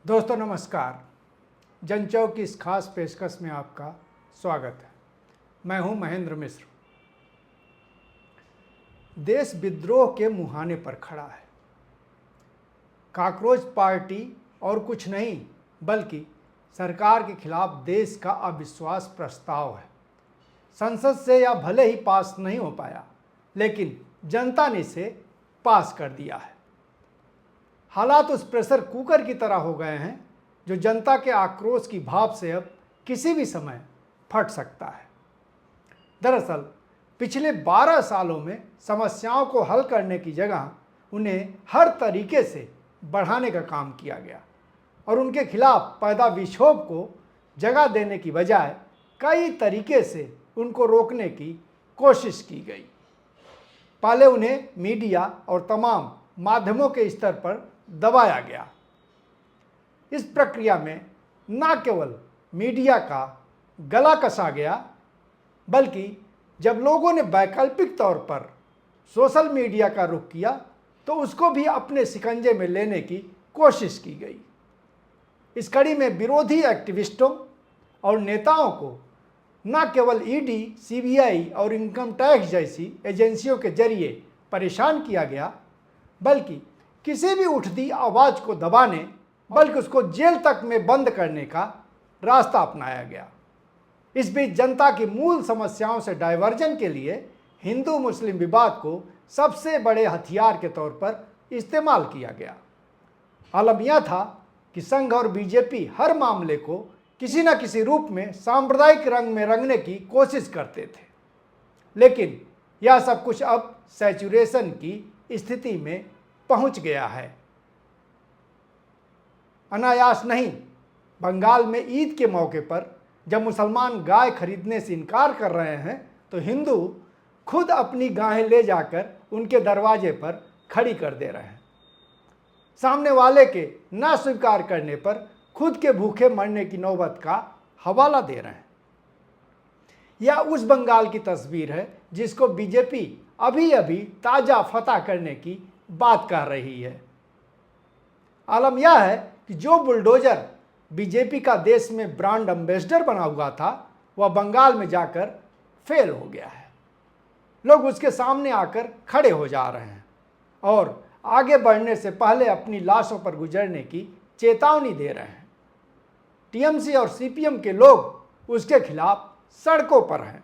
दोस्तों नमस्कार। जनचौक की इस खास पेशकश में आपका स्वागत है। मैं हूं महेंद्र मिश्र। देश विद्रोह के मुहाने पर खड़ा है। कॉकरोच पार्टी और कुछ नहीं बल्कि सरकार के खिलाफ देश का अविश्वास प्रस्ताव है। संसद से यह भले ही पास नहीं हो पाया, लेकिन जनता ने इसे पास कर दिया है। हालात उस प्रेशर कुकर की तरह हो गए हैं जो जनता के आक्रोश की भाप से अब किसी भी समय फट सकता है। दरअसल पिछले 12 सालों में समस्याओं को हल करने की जगह उन्हें हर तरीके से बढ़ाने का काम किया गया और उनके खिलाफ पैदा विक्षोभ को जगह देने की बजाय कई तरीके से उनको रोकने की कोशिश की गई। पहले उन्हें मीडिया और तमाम माध्यमों के स्तर पर दबाया गया। इस प्रक्रिया में न केवल मीडिया का गला कसा गया, बल्कि जब लोगों ने वैकल्पिक तौर पर सोशल मीडिया का रुख किया तो उसको भी अपने शिकंजे में लेने की कोशिश की गई। इस कड़ी में विरोधी एक्टिविस्टों और नेताओं को न केवल ईडी, सीबीआई और इनकम टैक्स जैसी एजेंसियों के जरिए परेशान किया गया, बल्कि किसी भी उठती आवाज़ को दबाने बल्कि उसको जेल तक में बंद करने का रास्ता अपनाया गया। इस बीच जनता की मूल समस्याओं से डाइवर्जन के लिए हिंदू मुस्लिम विवाद को सबसे बड़े हथियार के तौर पर इस्तेमाल किया गया। आलम यह था कि संघ और बीजेपी हर मामले को किसी न किसी रूप में सांप्रदायिक रंग में रंगने की कोशिश करते थे, लेकिन यह सब कुछ अब सैचुरेशन की स्थिति में पहुंच गया है। अनायास नहीं, बंगाल में ईद के मौके पर जब मुसलमान गाय खरीदने से इनकार कर रहे हैं तो हिंदू खुद अपनी गायें ले जाकर उनके दरवाजे पर खड़ी कर दे रहे हैं। सामने वाले के ना स्वीकार करने पर खुद के भूखे मरने की नौबत का हवाला दे रहे हैं। यह उस बंगाल की तस्वीर है जिसको बीजेपी अभी अभी ताजा फतह करने की बात कर रही है। आलम यह है कि जो बुलडोजर बीजेपी का देश में ब्रांड एम्बेसडर बना हुआ था वह बंगाल में जाकर फेल हो गया है। लोग उसके सामने आकर खड़े हो जा रहे हैं और आगे बढ़ने से पहले अपनी लाशों पर गुजरने की चेतावनी दे रहे हैं। टीएमसी और सीपीएम के लोग उसके खिलाफ सड़कों पर हैं।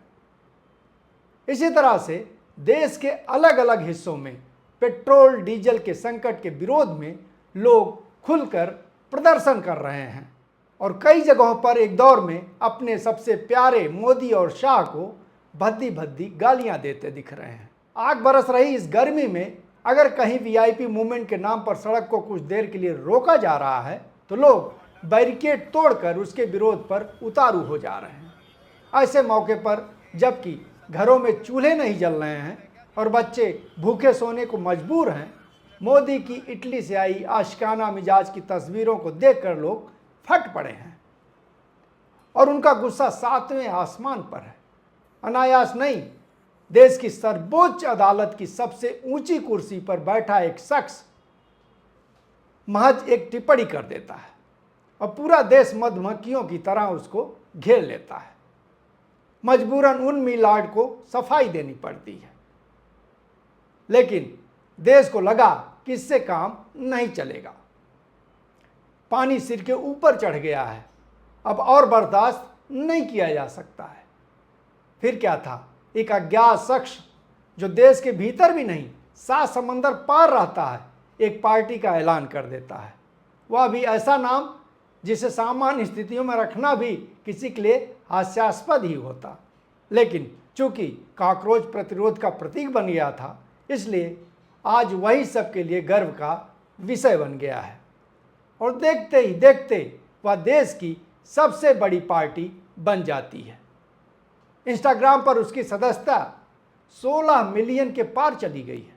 इसी तरह से देश के अलग अलग हिस्सों में पेट्रोल डीजल के संकट के विरोध में लोग खुलकर प्रदर्शन कर रहे हैं और कई जगहों पर एक दौर में अपने सबसे प्यारे मोदी और शाह को भद्दी भद्दी गालियां देते दिख रहे हैं। आग बरस रही इस गर्मी में अगर कहीं वीआईपी मूवमेंट के नाम पर सड़क को कुछ देर के लिए रोका जा रहा है तो लोग बैरिकेड तोड़कर उसके विरोध पर उतारू हो जा रहे हैं। ऐसे मौके पर जबकि घरों में चूल्हे नहीं जल रहे हैं और बच्चे भूखे सोने को मजबूर हैं, मोदी की इटली से आई आशिकाना मिजाज की तस्वीरों को देखकर लोग फट पड़े हैं और उनका गुस्सा 7वें आसमान पर है। अनायास नहीं, देश की सर्वोच्च अदालत की सबसे ऊंची कुर्सी पर बैठा एक शख्स महज एक टिप्पणी कर देता है और पूरा देश मधुमक्खियों की तरह उसको घेर लेता है। मजबूरन उन मिलार्ड को सफाई देनी पड़ती है, लेकिन देश को लगा कि इससे काम नहीं चलेगा। पानी सिर के ऊपर चढ़ गया है, अब और बर्दाश्त नहीं किया जा सकता है। फिर क्या था, एक अज्ञात शख्स जो देश के भीतर भी नहीं 7 समंदर पार रहता है, एक पार्टी का ऐलान कर देता है। वह भी ऐसा नाम जिसे सामान्य स्थितियों में रखना भी किसी के लिए हास्यास्पद ही होता, लेकिन चूंकि कॉकरोच प्रतिरोध का प्रतीक बन गया था, इसलिए आज वही सबके लिए गर्व का विषय बन गया है और देखते ही देखते वह देश की सबसे बड़ी पार्टी बन जाती है। इंस्टाग्राम पर उसकी सदस्यता 16 मिलियन के पार चली गई है।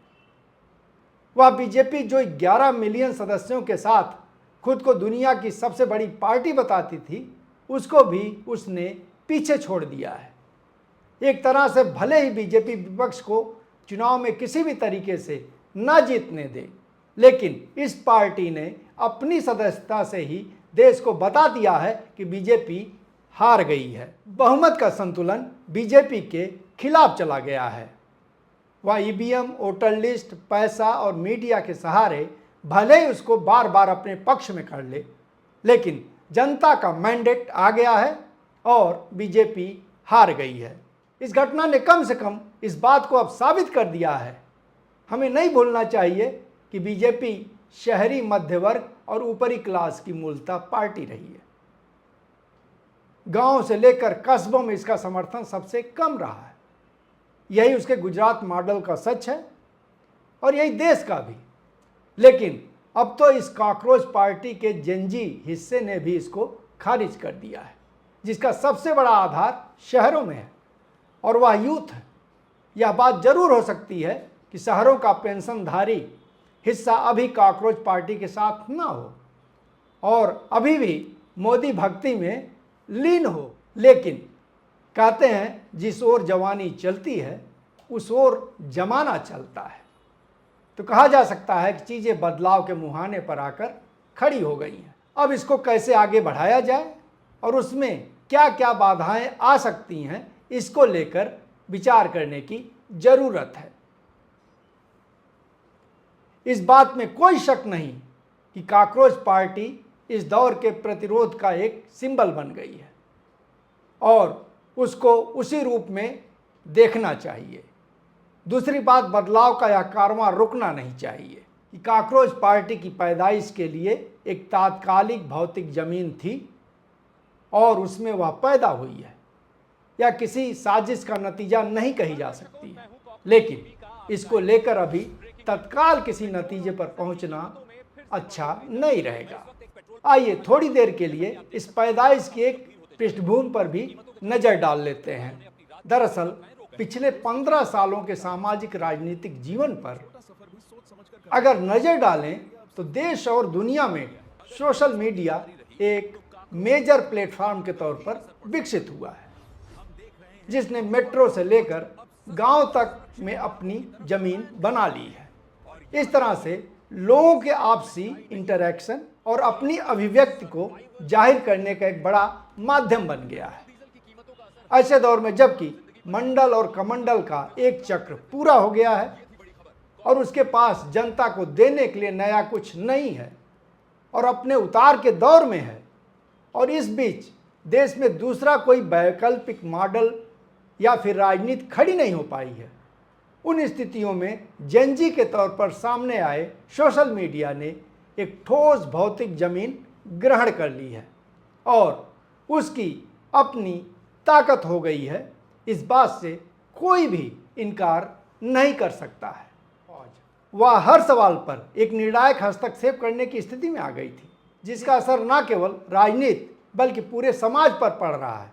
वह बीजेपी जो 11 मिलियन सदस्यों के साथ खुद को दुनिया की सबसे बड़ी पार्टी बताती थी, उसको भी उसने पीछे छोड़ दिया है। एक तरह से भले ही बीजेपी विपक्ष को चुनाव में किसी भी तरीके से न जीतने दे, लेकिन इस पार्टी ने अपनी सदस्यता से ही देश को बता दिया है कि बीजेपी हार गई है। बहुमत का संतुलन बीजेपी के खिलाफ चला गया है। वह ईवीएम, वोटर लिस्ट, पैसा और मीडिया के सहारे भले ही उसको बार बार अपने पक्ष में कर ले, लेकिन जनता का मैंडेट आ गया है और बीजेपी हार गई है। इस घटना ने कम से कम इस बात को अब साबित कर दिया है। हमें नहीं भूलना चाहिए कि बीजेपी शहरी मध्य वर्ग और ऊपरी क्लास की मूलतः पार्टी रही है। गांव से लेकर कस्बों में इसका समर्थन सबसे कम रहा है। यही उसके गुजरात मॉडल का सच है और यही देश का भी। लेकिन अब तो इस कॉकरोच पार्टी के जेनजी हिस्से ने भी इसको खारिज कर दिया है, जिसका सबसे बड़ा आधार शहरों में है और वह यूथ है। यह बात जरूर हो सकती है कि शहरों का पेंशनधारी हिस्सा अभी कॉकरोच पार्टी के साथ ना हो और अभी भी मोदी भक्ति में लीन हो, लेकिन कहते हैं जिस ओर जवानी चलती है उस ओर जमाना चलता है। तो कहा जा सकता है कि चीज़ें बदलाव के मुहाने पर आकर खड़ी हो गई हैं। अब इसको कैसे आगे बढ़ाया जाए और उसमें क्या क्या बाधाएं आ सकती हैं, इसको लेकर विचार करने की जरूरत है। इस बात में कोई शक नहीं कि कॉकरोच पार्टी इस दौर के प्रतिरोध का एक सिंबल बन गई है और उसको उसी रूप में देखना चाहिए। दूसरी बात, बदलाव का यह कारवां रुकना नहीं चाहिए कि कॉकरोच पार्टी की पैदाइश के लिए एक तात्कालिक भौतिक जमीन थी और उसमें वह पैदा हुई है, या किसी साजिश का नतीजा नहीं कही जा सकती है। लेकिन इसको लेकर अभी तत्काल किसी नतीजे पर पहुंचना अच्छा नहीं रहेगा। आइए थोड़ी देर के लिए इस पैदाइश की एक पृष्ठभूमि पर भी नजर डाल लेते हैं। दरअसल पिछले 15 सालों के सामाजिक राजनीतिक जीवन पर अगर नजर डालें तो देश और दुनिया में सोशल मीडिया एक मेजर प्लेटफॉर्म के तौर पर विकसित हुआ है, जिसने मेट्रो से लेकर गांव तक में अपनी जमीन बना ली है। इस तरह से लोगों के आपसी इंटरैक्शन और अपनी अभिव्यक्ति को जाहिर करने का एक बड़ा माध्यम बन गया है। ऐसे दौर में जबकि मंडल और कमंडल का एक चक्र पूरा हो गया है और उसके पास जनता को देने के लिए नया कुछ नहीं है और अपने उतार के दौर में है, और इस बीच देश में दूसरा कोई वैकल्पिक मॉडल या फिर राजनीति खड़ी नहीं हो पाई है, उन स्थितियों में जेनजी के तौर पर सामने आए सोशल मीडिया ने एक ठोस भौतिक जमीन ग्रहण कर ली है और उसकी अपनी ताकत हो गई है। इस बात से कोई भी इनकार नहीं कर सकता है। वह हर सवाल पर एक निर्णायक हस्तक्षेप करने की स्थिति में आ गई थी, जिसका असर न केवल राजनीति बल्कि पूरे समाज पर पड़ रहा है।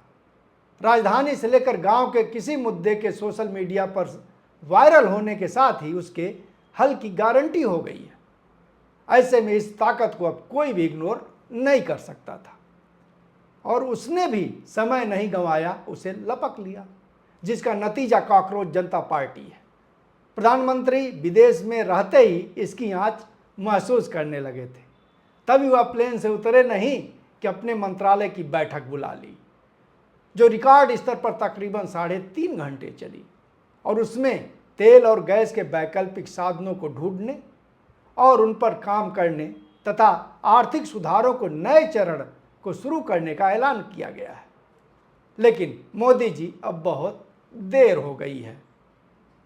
राजधानी से लेकर गांव के किसी मुद्दे के सोशल मीडिया पर वायरल होने के साथ ही उसके हल की गारंटी हो गई है। ऐसे में इस ताकत को अब कोई भी इग्नोर नहीं कर सकता था और उसने भी समय नहीं गंवाया, उसे लपक लिया, जिसका नतीजा कॉकरोच जनता पार्टी है। प्रधानमंत्री विदेश में रहते ही इसकी आंच महसूस करने लगे थे। तभी वह प्लेन से उतरे नहीं कि अपने मंत्रालय की बैठक बुला ली, जो रिकॉर्ड स्तर पर तकरीबन 3.5 घंटे चली और उसमें तेल और गैस के वैकल्पिक साधनों को ढूंढने और उन पर काम करने तथा आर्थिक सुधारों को नए चरण को शुरू करने का ऐलान किया गया है। लेकिन मोदी जी अब बहुत देर हो गई है।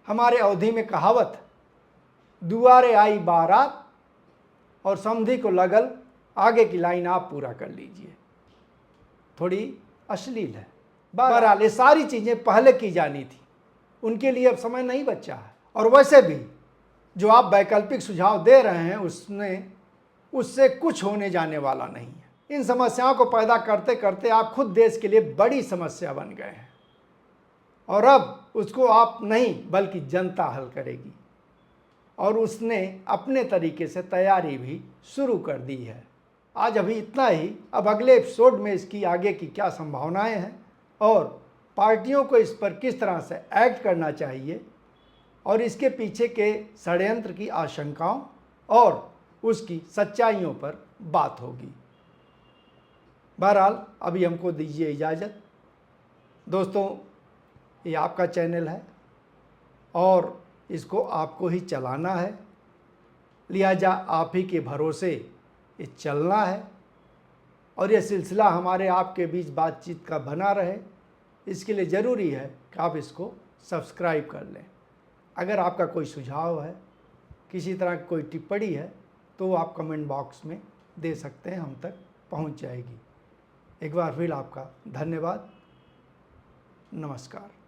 हमारे अवधि में कहावत, दुआरे आई बारात और समधी को लगल, आगे की लाइन आप पूरा कर लीजिए, थोड़ी अश्लील है। बहरहाल ये सारी चीज़ें पहले की जानी थी, उनके लिए अब समय नहीं बचा है। और वैसे भी जो आप वैकल्पिक सुझाव दे रहे हैं उससे कुछ होने जाने वाला नहीं है। इन समस्याओं को पैदा करते करते आप खुद देश के लिए बड़ी समस्या बन गए हैं और अब उसको आप नहीं बल्कि जनता हल करेगी और उसने अपने तरीके से तैयारी भी शुरू कर दी है। आज अभी इतना ही। अब अगले एपिसोड में इसकी आगे की क्या संभावनाएं हैं और पार्टियों को इस पर किस तरह से एक्ट करना चाहिए और इसके पीछे के षड्यंत्र की आशंकाओं और उसकी सच्चाइयों पर बात होगी। बहरहाल अभी हमको दीजिए इजाज़त। दोस्तों, ये आपका चैनल है और इसको आपको ही चलाना है, लिहाजा आप ही के भरोसे ये चलना है और यह सिलसिला हमारे आपके बीच बातचीत का बना रहे, इसके लिए ज़रूरी है कि आप इसको सब्सक्राइब कर लें। अगर आपका कोई सुझाव है, किसी तरह की कोई टिप्पणी है, तो आप कमेंट बॉक्स में दे सकते हैं, हम तक पहुंच जाएगी। एक बार फिर आपका धन्यवाद। नमस्कार।